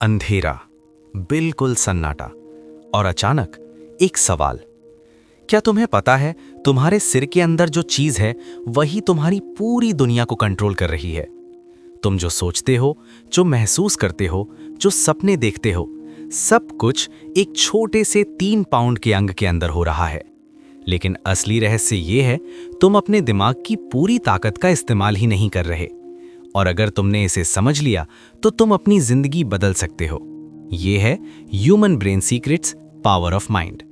अंधेरा, बिल्कुल सन्नाटा और अचानक एक सवाल। क्या तुम्हें पता है तुम्हारे सिर के अंदर जो चीज है वही तुम्हारी पूरी दुनिया को कंट्रोल कर रही है। तुम जो सोचते हो, जो महसूस करते हो, जो सपने देखते हो, सब कुछ एक छोटे से 3 पाउंड के अंग के अंदर हो रहा है। लेकिन असली रहस्य ये है, तुम अपने दिमाग की पूरी ताकत का इस्तेमाल ही नहीं कर रहे। और अगर तुमने इसे समझ लिया तो तुम अपनी जिंदगी बदल सकते हो। ये है human brain secrets, power of mind.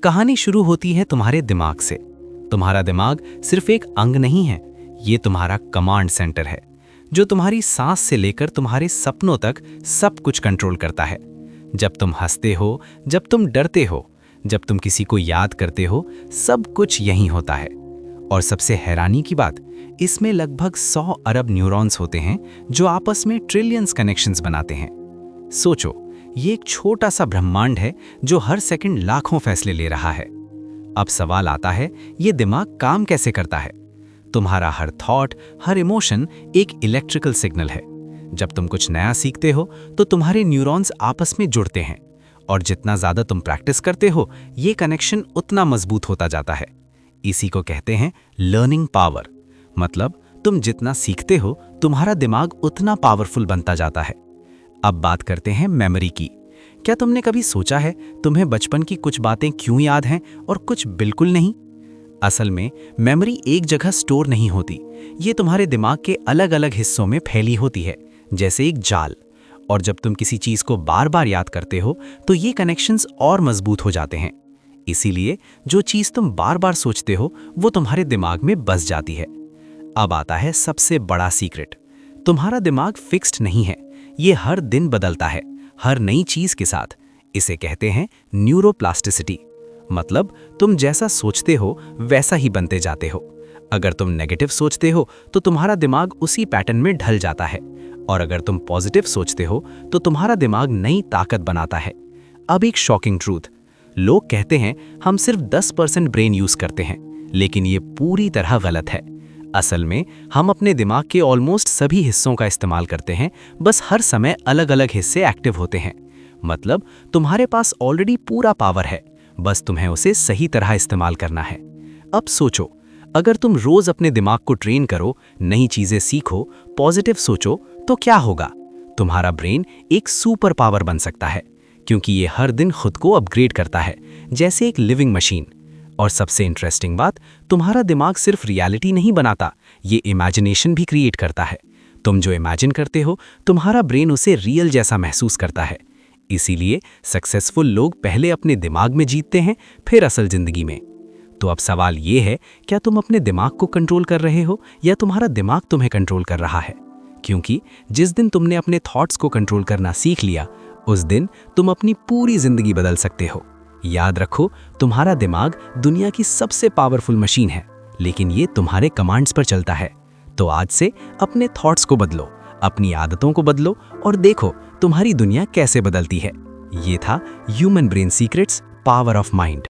कहानी शुरू होती है तुम्हारे दिमाग से। तुम्हारा दिमाग सिर्फ एक अंग नहीं है, ये तुम्हारा कमांड सेंटर है, जो तुम्हारी सांस से लेकर तुम्हारे सपनों तक सब कुछ कंट्रोल करता है। जब तुम हंसते हो, जब तुम डरते हो, जब तुम किसी को याद करते हो, सब कुछ यहीं होता है। और सबसे हैरानी की बात, इसमें लगभग 100 अरब न्यूरॉन्स होते हैं जो आपस में ट्रिलियंस कनेक्शंस बनाते हैं। सोचो, ये एक छोटा सा ब्रह्मांड है जो हर सेकंड लाखों फैसले ले रहा है। अब सवाल आता है, ये दिमाग काम कैसे करता है? तुम्हारा हर थॉट, हर इमोशन एक इलेक्ट्रिकल सिग्नल है। जब तुम कुछ नया सीखते हो तो तुम्हारे न्यूरॉन्स आपस में जुड़ते हैं, और जितना ज्यादा तुम प्रैक्टिस करते हो, ये कनेक्शन उतना मजबूत होता जाता है। इसी को कहते हैं लर्निंग पावर। मतलब तुम जितना सीखते हो, तुम्हारा दिमाग उतना पावरफुल बनता जाता है। अब बात करते हैं मेमोरी की। क्या तुमने कभी सोचा है तुम्हें बचपन की कुछ बातें क्यों याद हैं और कुछ बिल्कुल नहीं? असल में मेमोरी एक जगह स्टोर नहीं होती, ये तुम्हारे दिमाग के अलग अलग हिस्सों में फैली होती है, जैसे एक जाल। और जब तुम किसी चीज को बार बार याद करते हो तो ये कनेक्शंस और मजबूत हो जाते हैं। इसीलिए जो चीज तुम बार बार सोचते हो वो तुम्हारे दिमाग में बस जाती है। अब आता है सबसे बड़ा सीक्रेट। तुम्हारा दिमाग फिक्स्ड नहीं है, ये हर दिन बदलता है, हर नई चीज के साथ। इसे कहते हैं न्यूरोप्लास्टिसिटी। मतलब तुम जैसा सोचते हो वैसा ही बनते जाते हो। अगर तुम नेगेटिव सोचते हो तो तुम्हारा दिमाग उसी पैटर्न में ढल जाता है, और अगर तुम पॉजिटिव सोचते हो तो तुम्हारा दिमाग नई ताकत बनाता है। अब एक शॉकिंग ट्रूथ, लोग कहते हैं हम सिर्फ 10% ब्रेन यूज करते हैं, लेकिन ये पूरी तरह गलत है। असल में हम अपने दिमाग के ऑलमोस्ट सभी हिस्सों का इस्तेमाल करते हैं, बस हर समय अलग अलग हिस्से एक्टिव होते हैं। मतलब तुम्हारे पास ऑलरेडी पूरा पावर है, बस तुम्हें उसे सही तरह इस्तेमाल करना है। अब सोचो, अगर तुम रोज अपने दिमाग को ट्रेन करो, नई चीजें सीखो, पॉजिटिव सोचो, तो क्या होगा? तुम्हारा ब्रेन एक सुपर पावर बन सकता है, क्योंकि ये हर दिन खुद को अपग्रेड करता है, जैसे एक लिविंग मशीन। और सबसे इंटरेस्टिंग बात, तुम्हारा दिमाग सिर्फ रियलिटी नहीं बनाता, ये इमेजिनेशन भी क्रिएट करता है। तुम जो इमेजिन करते हो, तुम्हारा ब्रेन उसे रियल जैसा महसूस करता है। इसीलिए सक्सेसफुल लोग पहले अपने दिमाग में जीतते हैं, फिर असल जिंदगी में। तो अब सवाल ये है, क्या तुम अपने दिमाग को कंट्रोल कर रहे हो या तुम्हारा दिमाग तुम्हें कंट्रोल कर रहा है? क्योंकि जिस दिन तुमने अपने थॉट्स को कंट्रोल करना सीख लिया, उस दिन तुम अपनी पूरी जिंदगी बदल सकते हो। याद रखो, तुम्हारा दिमाग दुनिया की सबसे पावरफुल मशीन है, लेकिन ये तुम्हारे कमांड्स पर चलता है। तो आज से अपने थॉट्स को बदलो, अपनी आदतों को बदलो, और देखो तुम्हारी दुनिया कैसे बदलती है। ये था human brain secrets, power of mind.